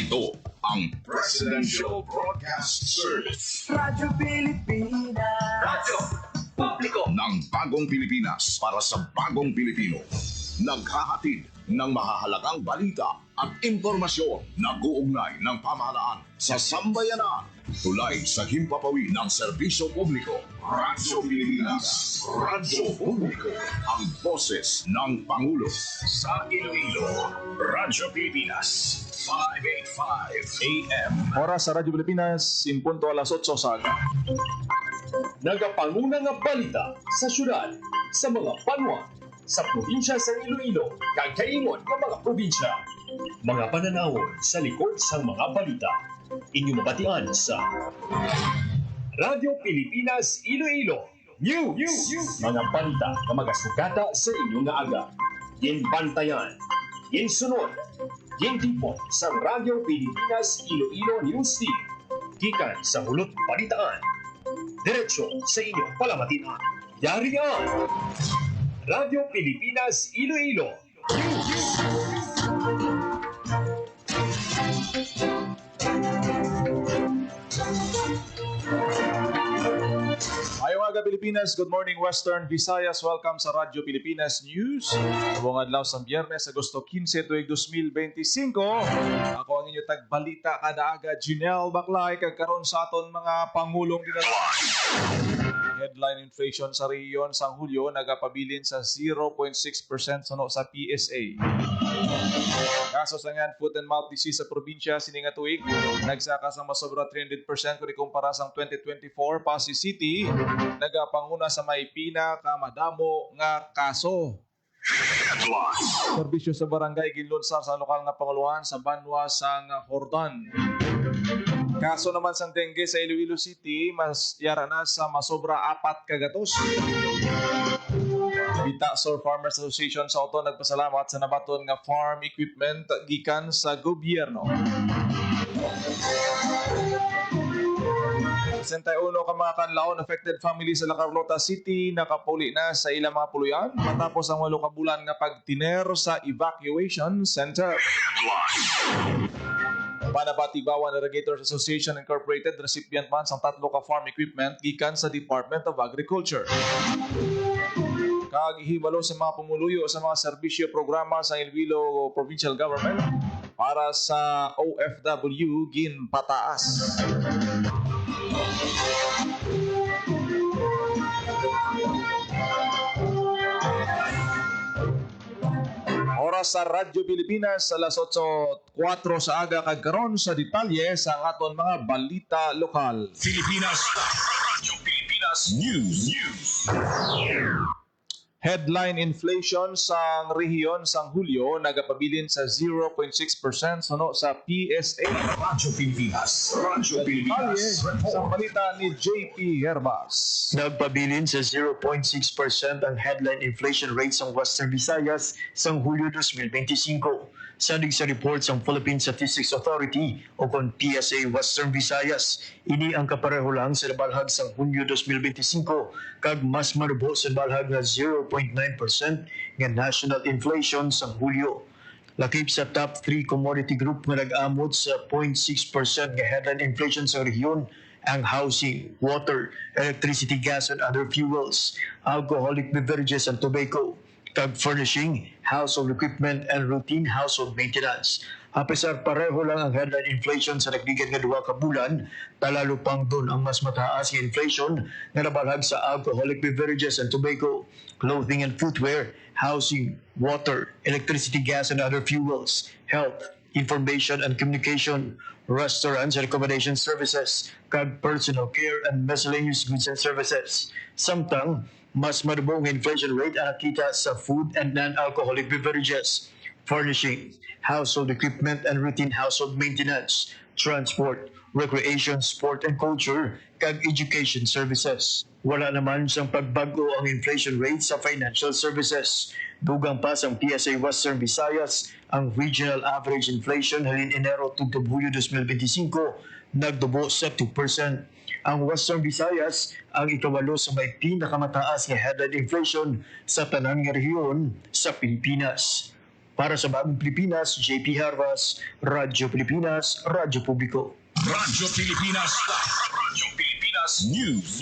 Ito ang Presidential Broadcast Service. Radyo Pilipinas. Radyo Publiko ng Bagong Pilipinas para sa Bagong Pilipino. Naghahatid ng mahahalagang balita at impormasyon na uugnay ng pamahalaan sa sambayanan. Tulay sa himpapawid ng serbisyo publiko. Radyo Pilipinas. Radyo Publiko. Ang boses ng Pangulo. Sa Iloilo, Radyo Pilipinas. 585 AM. Oras sa Radyo Pilipinas, 7:08 sa aga. Nagapanguna nga balita sa syudad, sa mga banwa, sa probinsya sa Iloilo, kag kaingon ng mga probinsya. Mga pananawon sa likod sa mga balita. Inyong mabatian sa Radyo Pilipinas Iloilo News. Mga balita na magasugata sa inyong nga aga. Ginbantayan, ginsunod, gintipon sa Radyo Pilipinas Iloilo News Team. Gikan sa hulot balitaan. Diretso sa inyong palamatian. Yarian! Radyo Pilipinas Iloilo News. Ayong aga Pilipinas, good morning Western Visayas. Welcome sa Radyo Pilipinas News. Buong adlaw sa Biyernes, Agosto 15, tuig 2025. Ako ang inyo tagbalita kada aga, Jinel Baclay, kagkaroon sa aton mga pangulong dinala. Headline inflation sa rehiyon sang Hulyo nagapabilin sa 0.6% suno sa PSA. Kaso sa nga foot and mouth disease sa probinsya sining nga tuig nagsaka sa masobra 300% kung ikumpara sang 2024. Pasig City nagapanguna sa may pinakamadamo nga kaso. Serbisyo sa barangay ginlunsar sa lokal nga panguluhan sa Banwa sang Hordan. Kaso naman sang dengue sa Iloilo City, mas yara na sa masobra 4 kagatos. Bitasor Farmers Association sa Auto nagpasalamat sa nabaton nga farm equipment gikan sa gobyerno. 61 ka mga kanlaon affected family sa La Carlota City nakapuli na sa ilang mga puluyan matapos ang 8 ka bulan nga pagtiner sa evacuation center. Panabatibawan Irrigators Association Incorporated recipient man sang 3 ka farm equipment gikan sa Department of Agriculture. Kaghihibalo sa mga pumuluyo sa mga serbisyo programa sa Iloilo Provincial Government para sa OFW ginpataas. Oras sa Radyo Pilipinas, alas 8:04 sa aga kagkaroon sa detalye sa aton mga balita lokal. Pilipinas. Radyo Pilipinas News. Headline inflation sang rehiyon sang Hulyo nagapabilin sa 0.6% suno sa PSA. Radyo Pilipinas. Radyo Pilipinas. Sa balita ni JP Herbas. Nagpabilin sa 0.6% ang headline inflation rate sa Western Visayas sa Hulyo 2025. Sadig sa report sa Philippine Statistics Authority o kon PSA Western Visayas, ini ang kapareho lang sa nabalhag sa Hunyo 2025 kag mas marubo sa nabalhag nga 0.9% nga national inflation sa Hulyo. Lakip sa top 3 commodity group nga nag-amot sa 0.6% nga headline inflation sa rehiyon ang housing, water, electricity, gas, and other fuels, alcoholic beverages and tobacco, kag furnishing, household equipment, and routine household maintenance. Apisar pareho lang ang headline inflation sa nagdigan nga 2 ka bulan, talalo pang doon ang mas mataas nga inflation nga nabalhag sa alcoholic beverages and tobacco, clothing and footwear, housing, water, electricity, gas, and other fuels, health, information and communication, restaurants and accommodation services, kag personal care and miscellaneous goods and services. Samtang, mas madubong inflation rate ang nakita sa food and non-alcoholic beverages, furnishing, household equipment and routine household maintenance, transport, recreation, sport and culture, kag education services. Wala naman siyang pagbago ang inflation rate sa financial services. Dugang pa sa PSA Western Visayas, ang regional average inflation halin Enero to Hulyo 2025 nagdubo sa 2%. Ang Western Visayas ang ikawalo sa may pinakamataas nga headline inflation sa tanang nga rehiyon sa Pilipinas. Para sa Bagong Pilipinas, JP Harvas, Radyo Pilipinas, Radyo Publiko. Radyo Pilipinas. Radyo Pilipinas News.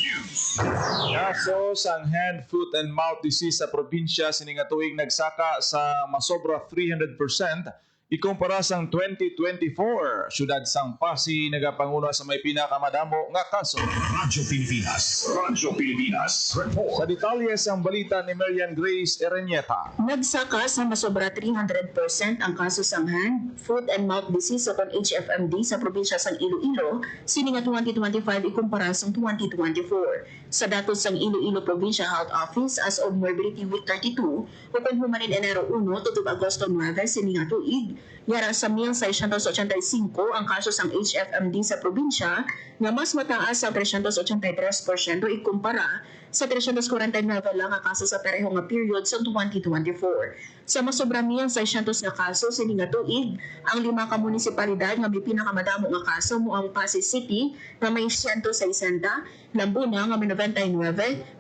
Kaso sang hand, foot, and mouth disease sa probinsya sininga tuig nagsaka sa masobra 300% ikumpara sang 2024. Syudad sang Pasig nagapanguna sa may pinakamadamo nga kaso. Radyo Pilipinas. Radyo Pilipinas. Report. Sa detalye sang balita ni Marian Grace Ereñeta. Nagsaka sa masobra 300% ang kaso sang hand, foot, and mouth disease o HFMD sa probinsya sang Iloilo sininga 2025 ikumpara sang 2024. Sa datos sang Iloilo Provincial Health Office as of Mobility Week 32 o kung humanid Enero 1 tutup Agosto 9 sininga tuig, yara sa 1,685 ang kaso sang HFMD sa probinsya nga mas mataas sa 383% ikumpara sa 349 lang ang kaso sa pareho nga period sa 2024. Sa masobra 1,600 nga kaso sininga tuig, ang 5 ka munisipalidad nga may pinakamadamo nga kaso mo ang Pasig City nga may 160, Lambuna nga may 99,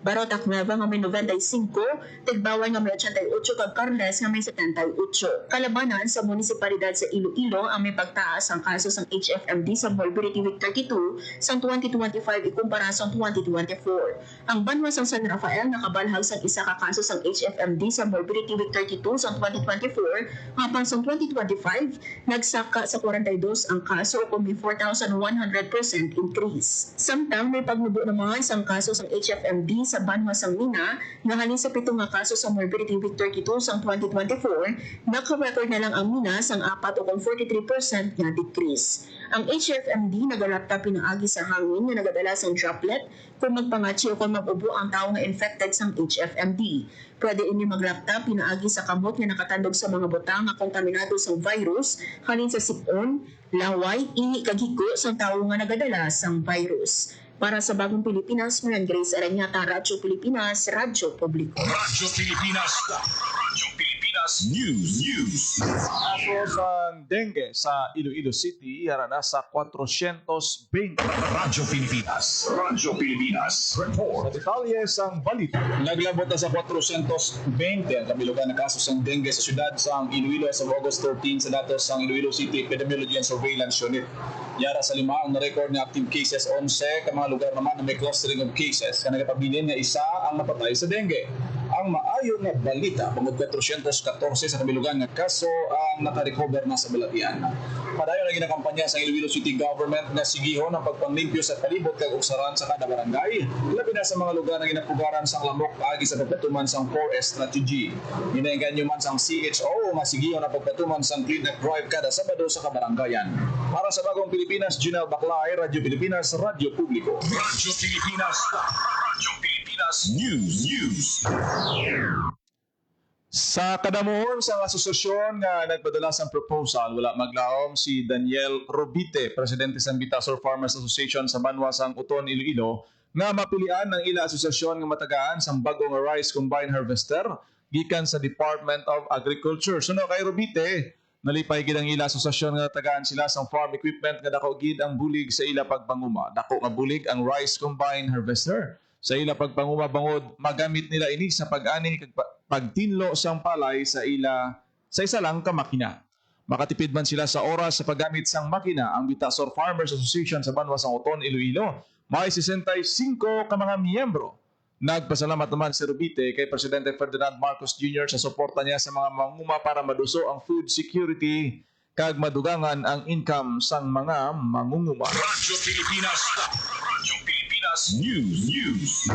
Barotac Nueva nga may 95, Tigbawan nga may 88 kag Carles nga may 78. Kalabanan sa munisipalidad sa Iloilo ang may pagtaas ang kaso sang HFMD sa Mobility Week 32 sa 2025 ikumpara sa 2024. Ang banwa sang San Rafael nakabalhag sang isa ka kaso sang HFMD sa Mobility Week 32 sa 2024 habang sa 2025 nagsaka sa 42 ang kaso o may 4,100% increase. Samtang may pagnubo naman sang kaso sang HFMD sa banwa sang Mina nga halin sa 7 nga kaso sa Mobility Week 32 sa 2024 naka-record na lang ang Mina sang 4 o 43% nga decrease. Ang HFMD nagalapta pinaagi sa hangin nga nagadala sang droplet kung magpangatsi o kung mag-ubo ang tao nga infected sang HFMD. Pwede ini maglapta pinaagi sa kamot nga nakatandog sa mga butang nga kontaminado sa virus halin sa sipon, laway, ihi kag hiko sa tao nga nagadala sang virus. Para sa Bagong Pilipinas, Marian Grace Ereñeta, Radyo Pilipinas, Radyo Publiko. Radyo Pilipinas. Radyo Pilipinas News. Kaso sang dengue sa Iloilo City yara na sa 420. Radyo Pilipinas. Radyo Pilipinas. Report. Sa detalye sang balita. Naglabot na sa 420 ang kabilugan na kaso ng dengue sa syudad sang Iloilo sa August 13 sa datos sang Iloilo City Epidemiology and Surveillance Unit. Yara sa 5 ang na-record na active cases, 11 ka mga lugar naman na may clustering of cases ka nagapabilin nga isa ang napatay sa dengue. Ang maayo nga balita, bangod 414 sa kabilugan nga kaso ang naka-recover na sa balatian. Padayon na ginakampanya sa Iloilo City Government na sigihon ang pagpanglimpyo sa palibot kag uksaran sa kada barangay, labi na sa mga lugar na ginapugaran sang lamok paagi sa pagpatuman sang 4S strategy. Hinainggan nyo man sang CHO nga sigihon ang pagpatuman sang clean up drive kada Sabado sa kabarangayan. Para sa Bagong Pilipinas, Junel Baclay, Radyo Pilipinas, Radyo Publiko. Radyo Pilipinas. Radyo Pilipinas News. Sa kadamuhon sa asosasyon nga nagpadala sang proposal, wala maglaom si Daniel Robite, presidente sa Bitasor Farmers Association sa banwa sang Uton, Iloilo, nga mapilian ng ila asosasyon nga matagaan sang bagong rice combine harvester gikan sa Department of Agriculture. Suno kay Robite, nalipay gid ang ila asosasyon nga tagaan sila sang farm equipment nga dako gid ang bulig sa ila pagpanguma. Dako nga bulig ang rice combine harvester. Sa ila pagpanguma bangod magamit nila ini sa pag-ani kag pagtinlo sang palay sa isa lang ka makina. Makatipid man sila sa oras sa paggamit sang makina. Ang Bitasor Farmers Association sa banwa sang Uton, Iloilo, may 65 ka mga miyembro. Nagpasalamat naman si Robite kay Presidente Ferdinand Marcos Jr. sa suporta niya sa mga manguma para maduso ang food security kag madugangan ang income sang mga mangunguma. Radyo Pilipinas. Radyo Pilipinas News.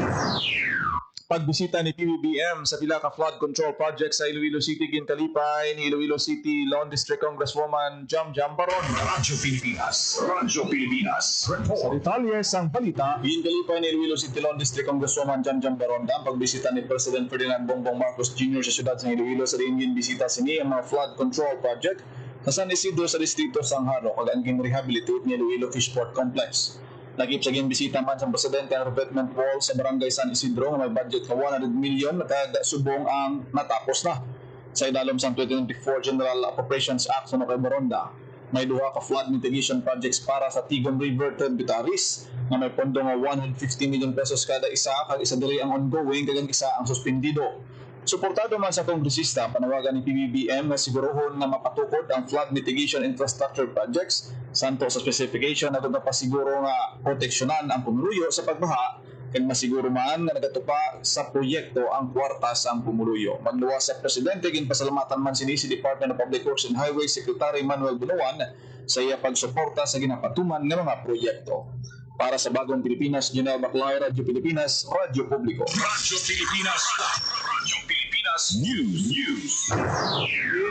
Pagbisita ni PBBM sa pila ka flood control project sa Iloilo City ginkalipay ni Iloilo City Lawn District Congresswoman Jam Baron. Radyo Pilipinas. Radyo Pilipinas. Sa Report. detalye sang balita, Ginkalipay ni Iloilo City Lawn District Congresswoman Jam Baronda ang pagbisita ni President Ferdinand Bongbong Marcos Jr. sa syudad ng Iloilo sa diin bisita sini ang mga flood control project sa San Isidro sa distrito sang Haro kag ang rehabilitate ni Iloilo Fishport Complex. Lagip sa bisita man sa Presidente ang revetment wall sa Barangay San Isidro nga may budget ka 100 million kada subong ang natapos na. Sa idalom sang 2024 General Appropriations Act sa kay Baronda, may duha ka flood mitigation projects para sa Tigom River tributaries nga may pondo nga 150 million pesos kada isa kag isa diri ang ongoing kag isa ang suspendido. Suportado man sa kongresista ang panawagan ni PBBM na sigurohon na mapatukod ang flood mitigation infrastructure projects santo sa specification na pasiguro nga proteksyonan ang pumuluyo sa pagbaha kag masiguro man nga nagatupa sa proyekto ang kwarta sa ang pumuluyo. Magluwas sa presidente ginpasalamatan man sini si Department of Public Works and Highways Secretary Manuel Bunuan sa iya pagsuporta sa ginapatuman nga mga proyekto. Para sa Bagong Pilipinas, Junel Baclay, Radyo Pilipinas, Radyo Publiko. Radyo Pilipinas. Radyo Pilipinas News.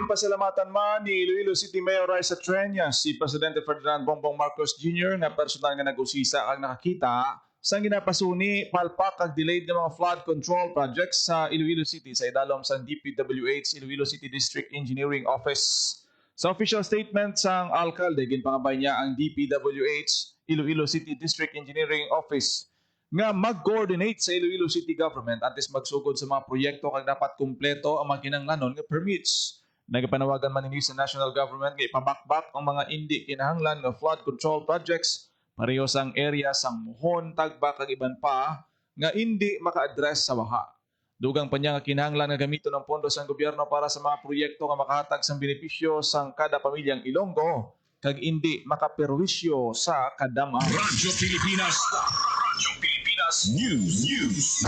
Pasalamatan man ni Iloilo City Mayor Raisa Treñas si Presidente Ferdinand Bongbong Marcos Jr. nga personal nga nag-usisa ang nakakita sa ginapasuni palpak kag delayed nga mga flood control projects sa Iloilo City sa idalom sa DPWH Iloilo City District Engineering Office. Sa official statement sang alkalde ginpangabay niya ang DPWH Iloilo City District Engineering Office nga mag-coordinate sa Iloilo City Government antes magsugod sa mga proyekto kag dapat kumpleto ang mga kinahanglanon nga permits. Nagapanawagan man ini sa national government nga ipabakbak ang mga hindi kinahanglan nga flood control projects pareho sang area sang Muhon, Tagba kag iban pa nga hindi maka-address sa baha. Dugang pa niya nga kinahanglan nga gamiton ng pondo sang gobyerno para sa mga proyekto nga makahatag sang benepisyo sang kada pamilyang Ilonggo kag hindi makaperwisyo sa kadama. Radyo Pilipinas. Radyo Pilipinas News.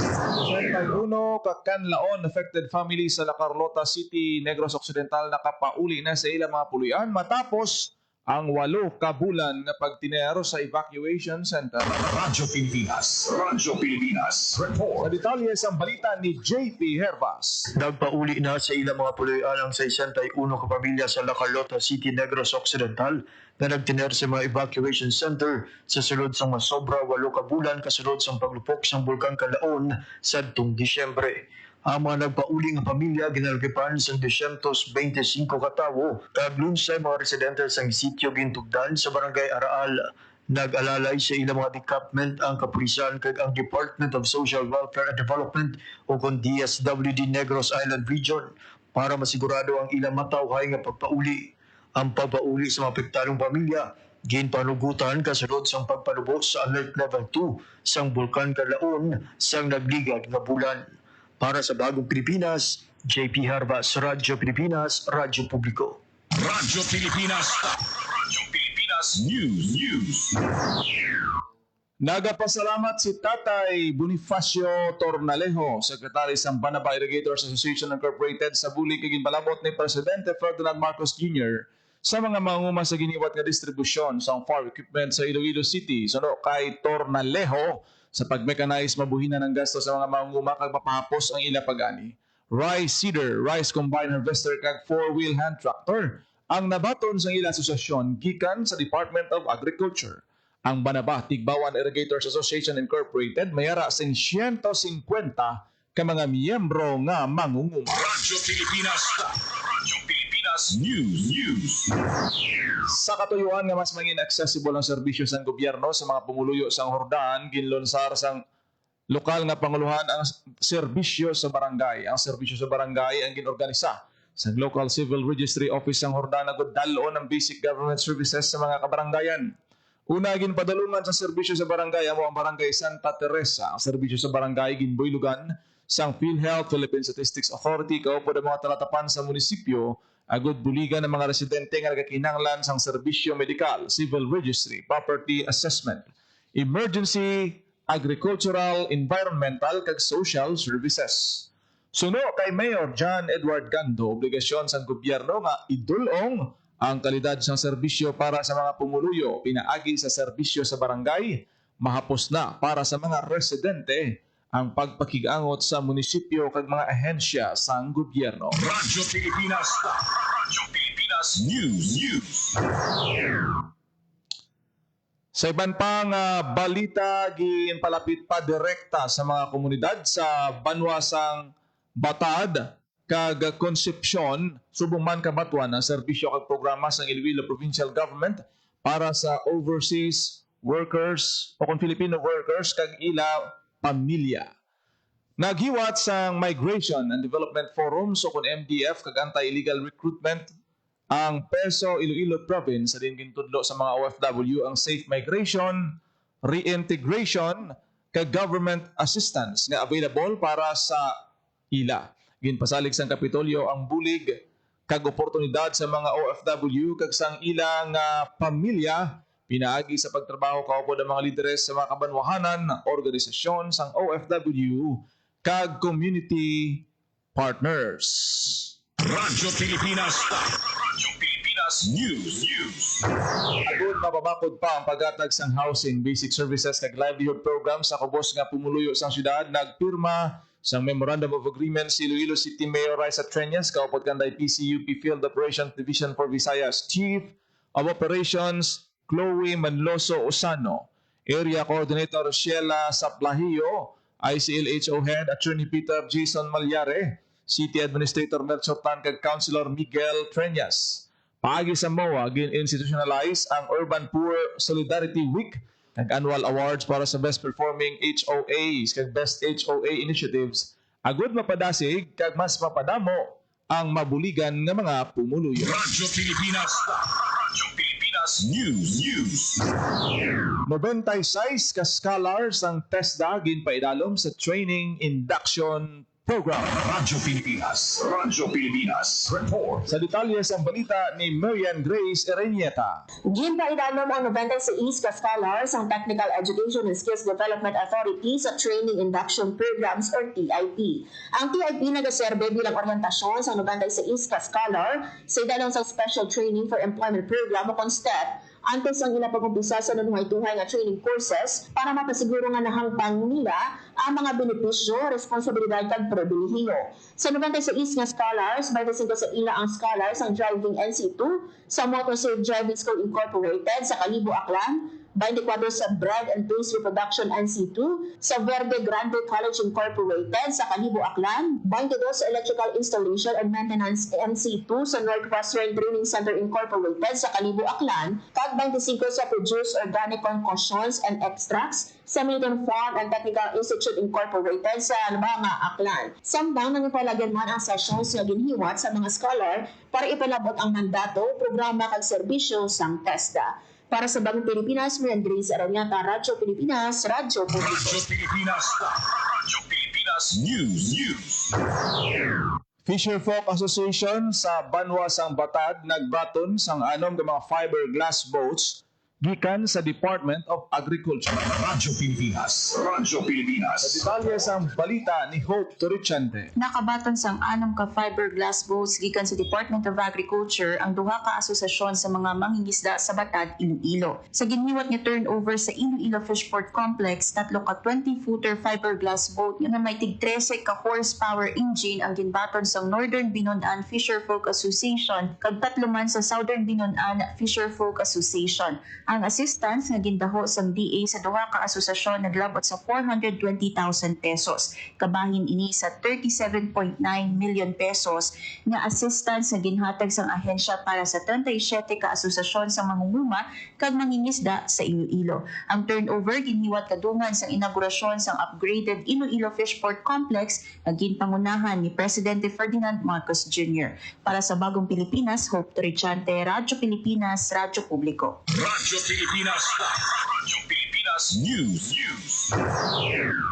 Pag-uno kakanlaon affected family sa La Carlota City, Negros Occidental nakapauli na sa ilang mga pulian matapos ang 8 ka bulan na pagtinero sa evacuation center. Radyo Pilipinas. Radyo Pilipinas. Report. Sa detalye sa balita ni JP Herbas. Nagpauli na sa ilang mga puloy-an ang 61 ka pamilya sa La Carlota City, Negros Occidental na nagtiner sa mga evacuation center sa sulod sa masobra 8 ka bulan kasulod sa paglupok sa Bulkan Kalaon sa Disyembre. Ang mga nagpauli nga pamilya ginalgipan sa 225 ka tawo kag lunsay mga residente sa sitio gintugdan sa barangay Araal. Nag-alalay sa ilang mga decampment ang kapulisan kag ang Department of Social Welfare and Development o kon DSWD Negros Island Region para masigurado ang ilang matawhay nga pagpauli. Ang pagpauli sa mga apektadong pamilya ginpanugutan kasunod sa pagpanubos sa Alert Level 2 sang Bulkan Kalaon sang nagligad nga bulan. Para sa Bagong Pilipinas, JP Harbas, Radyo Pilipinas, Radyo Publiko. Radyo Pilipinas. Radyo Pilipinas News. Nagapasalamat si Tatay Bonifacio Tornalejo, Secretary sa Banaba Irrigators Association Incorporated sa buli kay ginbalabot ni Presidente Ferdinand Marcos Jr. sa mga manguma sa giniwat nga distribusyon sa farm equipment sa Iloilo City. Suno kay Tornalejo sa pag-mechanize mabuhinan ng gasto sa mga manguma kag mapahapos ang ila pag-ani. Rice Seeder, Rice Combine Harvester kag 4-wheel hand tractor ang nabaton sa ila asosasyon gikan sa Department of Agriculture. Ang Banaba Tigbawan Irrigators Association Incorporated mayara sa 150 ka mga miyembro nga mangunguma. Radyo Pilipinas. Radyo Pilipinas News. Sa katuyuan nga mas maging accessible ang serbisyo sa gobyerno sa mga pumuluyo sa Hordan, ginlonsar sang lokal nga panguluhan ang serbisyo sa barangay. Ang serbisyo sa barangay ang ginorganisa sa Local Civil Registry Office sang Hordan na dalo ng basic government services sa mga kabarangayan. Una ginpadalungan sa serbisyo sa barangay amo ang Barangay Santa Teresa. Ang serbisyo sa barangay ginboylugan sang PhilHealth, Philippine Statistics Authority, kaupo ng mga talatapan sa munisipyo agud buligan ng mga residente nga nagakinahanglan sang serbisyo medikal, civil registry, property assessment, emergency, agricultural, environmental kag social services. Suno kay Mayor John Edward Gando, obligasyon sang gobyerno nga idulong ang kalidad sang serbisyo para sa mga pumuluyo, pinaagi sa serbisyo sa barangay, mahapos na para sa mga residente ang pagpakigangot sa munisipyo kag mga ahensya sang gobyerno. Radyo Pilipinas. Radyo Pilipinas News. Sa iban pang balita, ginpalapit pa direkta sa mga komunidad sa banwasang Batad kag Concepcion, subong man kabatuan ang serbisyo kag programa sa Iloilo Provincial Government para sa overseas workers o kung Filipino workers kag ila pamilya. Naghiwat sa Migration and Development Forum so kung MDF kag anti-illegal recruitment ang PESO Iloilo Province sa din gintudlo sa mga OFW ang safe migration, reintegration kag government assistance nga available para sa ila. ginpasalig sang Kapitolyo ang bulig kag oportunidad sa mga OFW kag sang ilang pamilya pinaagi sa pagtrabaho kaupod ang mga lideres sa mga kabanwahanan, organisasyon sang OFW kag community partners. Radyo Pilipinas. Radyo Pilipinas News. Agud mapabakod pa ang paghatag sang housing, basic services kag livelihood program sa kubos nga pumuluyo sang syudad. Nagpirma sang Memorandum of Agreement si Iloilo City Mayor Raisa Treñas kaupod kanday PCUP Field Operations Division for Visayas Chief of Operations Chloe Manloso Osano, Area Coordinator Sheila Saplahio, ICLHO Head Attorney Peter Jason Malyare, City Administrator Melchor Tan kag Councilor Miguel Treñas. Paagi sa MOA, gin-institutionalize ang Urban Poor Solidarity Week kag annual awards para sa best performing HOAs kag best HOA initiatives. Agud mapadasig kag mas mapadamo ang mabuligan nga mga pumuluyo. Radyo Pilipinas. Radyo Pilipinas News. 96 ka scholars ang TESDA ginpaidalom sa training induction program. Radyo Pilipinas. Radyo Pilipinas. Report. Sa detalye sa balita ni Marian Grace Erenieta. Ginpaidalom ang 96 ka scholars ang Technical Education and Skills Development Authority sa Training Induction Programs or TIP. Ang TIP nagaserbe bilang oryentasyon sa 96 ka scholar sa idalong sa Special Training for Employment Program o CONSTEP antes ang ilapag-umpisa sa nanuhay-tuhay nga training courses para mapasiguro nga nahangpang nila ang mga benepisyo, responsibilidad kag pribilehiyo. Sa 96 nga scholars, 25 sa ila ang scholars ang Driving NC2 sa Motor Safe Driving School Incorporated sa Kalibo, Aklan, 24 sa Bread and Pace Reproduction NC2 sa Verde Grande College Incorporated sa Kalibo, Aklan, 22 sa Electrical Installation and Maintenance NC2 sa Northwestern Training Center Incorporated sa Kalibo, Aklan, kag 25 sa Produce Organic Concoctions and Extracts sa Milton Farm and Technical Institute Incorporated sa Albanga, Aklan. Samtang nangipalagyan man ang sessions nga ginhiwat sa mga scholar para ipalabot ang mandato, programa kag serbisyo sang TESDA. Para sa Bagong Pilipinas, Marian Grace Erenieta, Radyo Pilipinas, Radyo Publiko. Radyo Pilipinas. Radyo Pilipinas News. Fisher Folk Association sa Banwa sang Batad nagbaton sang anom nga mga fiberglass boats gikan sa Department of Agriculture. Radyo Pilipinas. Radyo Pilipinas. Sa detalye sa balita ni Hope Torrichante. Nakabaton sang 6 ka fiberglass boats gikan sa Department of Agriculture ang duha ka asosasyon sa mga mangingisda sa Batad, Iloilo. Sa giniwat nga turnover sa Iloilo Fishport Complex, 3 ka 20-footer fiberglass boat nga may tig 13 ka horsepower engine ang ginbaton sang Northern Binonan Fisher Folk Association kag 3 man sa Southern Binonan Fisher Folk Association. Ang assistance nga gindaho sang DA sa duha ka asosasyon naglabot sa 420,000 pesos. Kabahin ini sa 37.9 million pesos nga assistance nga ginhatag sang ahensya para sa 37 ka asosasyon sa mangunguma kag mangingisda sa Iloilo. Ang turnover ginhiwat kadungan sang inaugurasyon sang upgraded Iloilo Fishport Complex nga ginpangunahan ni Presidente Ferdinand Marcos Jr. Para sa Bagong Pilipinas, Hope Torrichante, Radyo Pilipinas, Radyo Publiko. Radyo Pilipinas. Radyo Pilipinas News.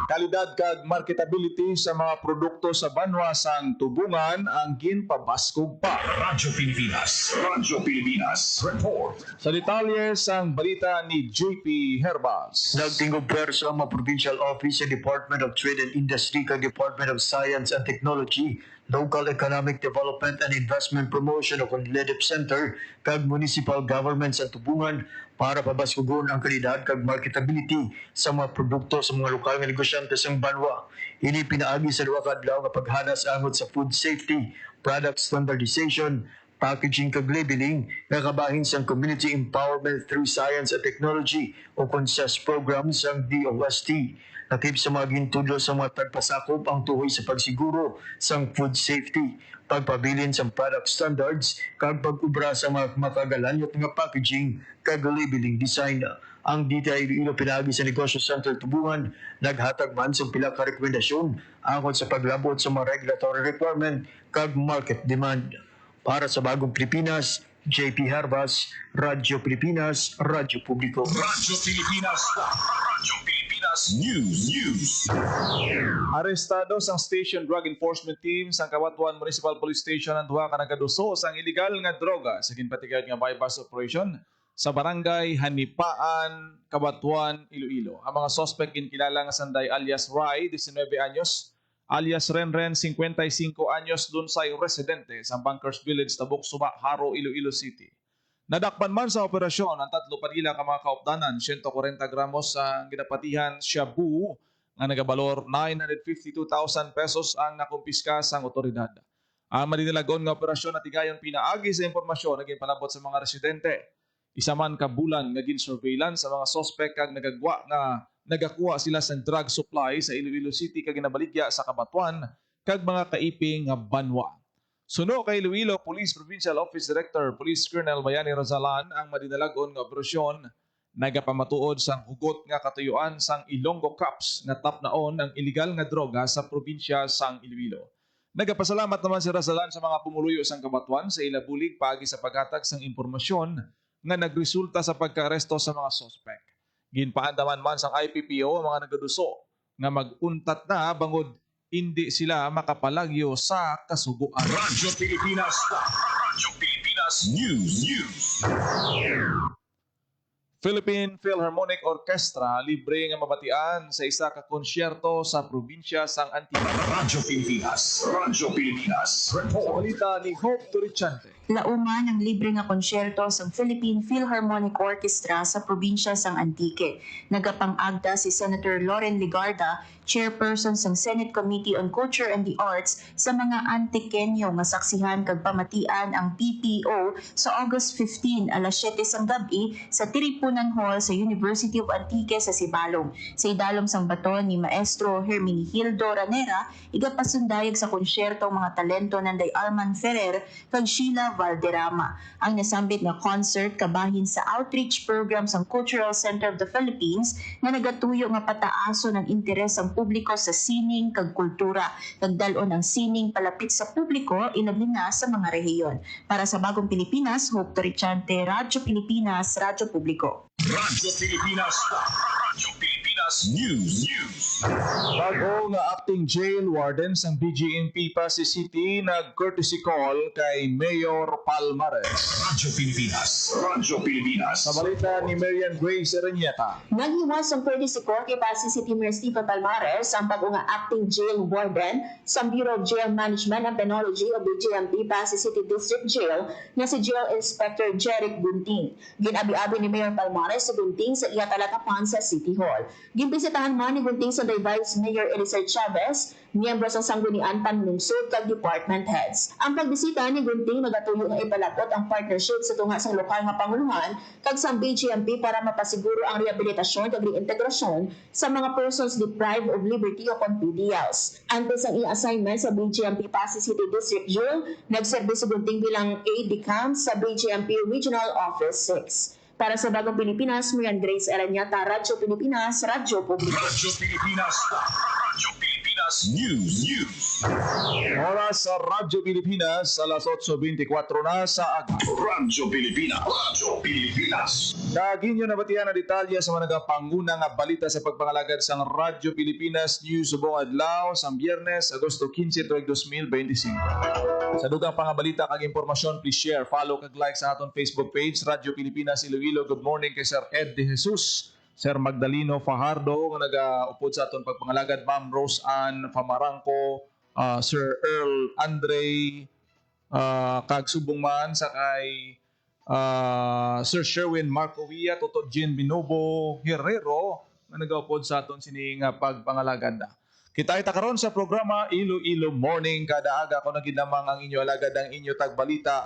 Kalidad kag marketability sa mga produkto sa banwa sang tubungan ang ginpabaskog pa. Radyo Pilipinas. Radyo Pilipinas. Report. Sa detalye sang balita ni JP Herbas. Nagtingog pwersa ang mga provincial office sa Department of Trade and Industry kag Department of Science and Technology, Local Economic Development and Investment Promotion o LEDEP Center kag municipal government sa tubungan para pabaskugon ang kalidad kag marketability sa mga produkto sa mga lokal nga negosyante sa banwa. Ini pinaagi sa duha ka adlaw nga paghanas angot sa food safety, product standardization, packaging kag labeling nga kabahin sang Community Empowerment through Science and Technology o CONSES program sang DOST. Nakip sa mga gintudlo sa mga tagpasakop ang tuhoy sa pagsiguro sang food safety, pagpabilin sa product standards, kag pag-ubra sa mga makagalanyo nga packaging kag labeling design. Ang DTI Iloilo pinagi sa Negosyo Center Tubungan naghatag man sa pila ka rekomendasyon angkon sa paglabot sa mga regulatory requirement kag market demand. Para sa Bagong Pilipinas, JP Herbas, Radyo Pilipinas, Radyo Publiko. Radyo Pilipinas. Radyo Pilipinas Pilipinas News. Arestado sang Station Drug Enforcement Team sang Kabuatuan Municipal Police Station ang duha ka nagaduso sang illegal nga droga sa ginpatigad nga bypass operation sa barangay Hanipaan, Kabuatuan, Iloilo. Ang mga suspect ginkilala nga sanday alias Rai, 19 anyos, alias Renren, 55 anyos, dunsay residente sa Bankers Village, Tabuk, Suba, Haro, Iloilo City. Nadakpan man sa operasyon ang tatlo pa nila ka mga kaupdanan, 140 gramos sa ginapatihan shabu nga nagabalor 952,000 pesos ang nakumpiska sang otoridad. Ang madinalagon nga operasyon na tigayon pinaagi sa impormasyon naging palabot sa mga residente. Isa man ka bulan nga gin-surveillance sa mga suspect kag nagagwa nga nagakuha sila sa drug supply sa Iloilo City kag ginabaligya sa Kabuatuan kag mga kaiping nga banwa. Suno kay Iloilo Police Provincial Office Director Police Colonel Bayani Rosalan ang madinalagon nga operasyon nagapamatuod sang hugot nga katuyuan sang Ilonggo Cups nga tapnaon ang illegal nga droga sa probinsya sang Iloilo. Nagapasalamat naman si Rosalan sa mga pumuluyo sang Kabuatuan sa ilabulig paagi sa paghatag sang impormasyon nga nagresulta sa pagkaaresto sa mga suspect. Ginpaandaman man sang IPPO ang mga nagaduso nga maguntat na bangod hindi sila makapalagyo sa kasuguan. Radyo Pilipinas News. Philippine Philharmonic Orchestra libre nga mabatian sa isa ka konsyerto sa probinsya sang Antique. Radyo Pilipinas. Sa balita ni Hope Turichante. Lauman ang libre nga konsyerto sa Philippine Philharmonic Orchestra sa probinsya sang Antique. Nagapang-agda si Senator Loren Ligarda, chairperson sang Senate Committee on Culture and the Arts, sa mga Antiqueño nga saksihan kag pamatian ang PPO sa August 15 alas 7 sang gabi sa Tiripunan Hall sa University of Antique sa Sibalom. Sa idalom sang baton ni Maestro Hermenegildo Ranera, igapasundayag sa konsyerto ang mga talento nanday Arman Ferrer kag Sheila Valderrama. Ang nasambit nga concert kabahin sa outreach program sang Cultural Center of the Philippines nga nagatuyo nga pataaso ng interes ang publiko sa sining kag kultura. Nagdalon ang sining palapit sa publiko ilabi na sa mga rehiyon. Para sa Bagong Pilipinas, Hope Turichante, Radyo Pilipinas, Radyo Publiko. Radyo Pilipinas News. Bago nga acting jail warden sang BGMP Pasay City nag-courtesy call kay Mayor Palmares. Radyo Pilipinas. Sa balita ni Marian Grace Erenieta. Naghiwas ang courtesy call kay Pasay City Mayor Stephen Palmares ang pag-unga acting jail warden sa Bureau of Jail Management and Penology o BJMP Pasay City District Jail na si Jail Inspector Jeric Gunting. Ginabi-abi ni Mayor Palmares sa Gunting sa iyatalatapan sa City Hall. Gimbisitahan man ni Gunting sa Vice Mayor Elisar Chavez, miyembro sa Sanggunian Panlungsod kag department heads. Ang pagbisita ni Gunting nagatuyo nga ipalapot ang partnership sa tunga sang lokal nga panguluhan kag sa BGMP para mapasiguro ang rehabilitasyon kag reintegrasyon sa mga persons deprived of liberty o PDLs. Antes ang i-assignment sa BGMP Pasay City District Jail, nagserbi si Gunting bilang aide-de-camp sa BGMP Regional Office 6. Para sa Bagong Pilipinas, Marian Grace Erenieta, Radyo Pilipinas, Radyo Publiko. Radyo Pilipinas News. Oras sa Radyo Pilipinas, alas 8:24 na sa aga. Radyo Pilipinas. Kaginyo na batihan na detalye sa mga nagapanguna nga balita sa pagpangalagad sang Radyo Pilipinas News subong adlaw sa Biyernes, Agosto 15, 2025. Sa dugang pangabalita kag impormasyon, please share, follow kag like sa aton Facebook page Radyo Pilipinas Iloilo. Good morning kay Sir Ed De Jesus, Sir Magdaleno Fajardo nga nagaupod sa aton pagpangalagad, Ma'am Rose Ann Famarangco, Sir Earl Andre kag subong man sa kay Sir Sherwin Marcovia, Toto Jean Binobo Herrero nga nagaupod sa aton sining pagpangalagad. Kita karon sa programa Iloilo Morning. Kada aga ko naging lamang ang inyo alagad ang inyo tagbalita.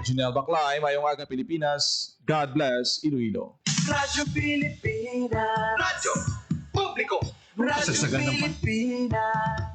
Junel Baclay, mayong aga Pilipinas. God bless Iloilo. Radyo Pilipinas. Radyo Publiko. Radyo Pilipinas.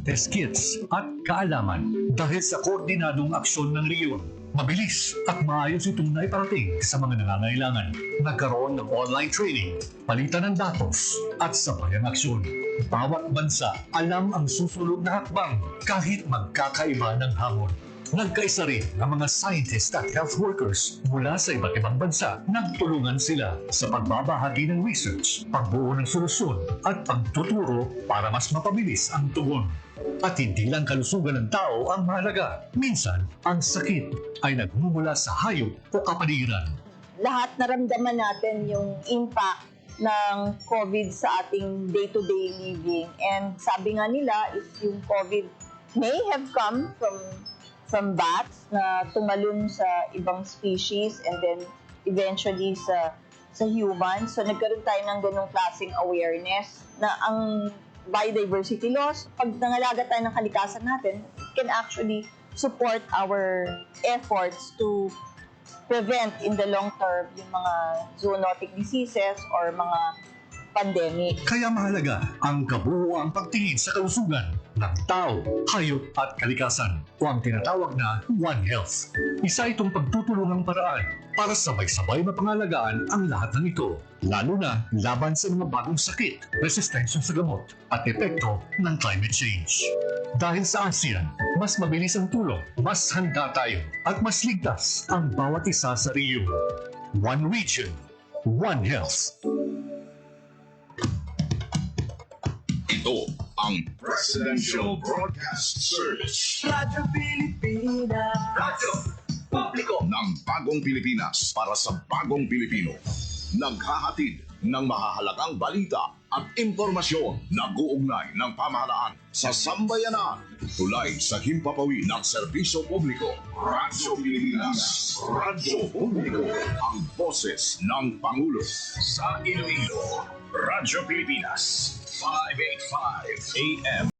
Test kits at kaalaman dahil sa koordinadong aksyon ng rehiyon. Mabilis at maayos itong naiparating sa mga nangangailangan. Nagkaroon ng online training, palitan ng datos at sabayang aksyon. Bawat bansa alam ang susunod na hakbang kahit magkakaiba ng hamon. Nagkaisa rin ang mga scientists at health workers mula sa iba't ibang bansa. Nagtulungan sila sa pagbabahagi ng research, pagbuo ng solusyon at pagtuturo para mas mapabilis ang tugon. At hindi lang kalusugan ng tao ang mahalaga. Minsan, ang sakit ay nagmumula sa hayop o kapaligiran. Lahat naramdaman natin yung impact ng COVID sa ating day-to-day living. And sabi nga nila, if yung COVID may have come from bats na tumalon sa ibang species and then eventually sa humans. So nagkaroon tayo ng ganung klaseng awareness na ang biodiversity loss, pag nangalaga tayo ng kalikasan natin, it can actually support our efforts to prevent in the long term yung mga zoonotic diseases or mga pandemic. Kaya mahalaga ang kabuuang pagtingin sa kalusugan ng tao, hayop at kalikasan o ang tinatawag na One Health. Isa itong pagtutulungang paraan para sabay-sabay mapangalagaan ang lahat ng ito, lalo na laban sa mga bagong sakit, resistensya sa gamot at epekto ng climate change. Dahil sa ASEAN, mas mabilis ang tulong, mas handa tayo at mas ligtas ang bawat isa sa rehiyon. One Region, One Health. Ito ang Presidential Broadcast Service. Radyo Pilipinas. Radyo Publiko ng Bagong Pilipinas para sa Bagong Pilipino. Naghahatid ng mahahalagang balita at impormasyon na guugnay ng pamahalaan sa sambayanan. Tulay sa himpapawid ng serbisyo publiko. Radyo Pilipinas. Radyo Publiko. Ang boses ng Pangulo. Sa Iloilo, Radyo Pilipinas. 585 AM.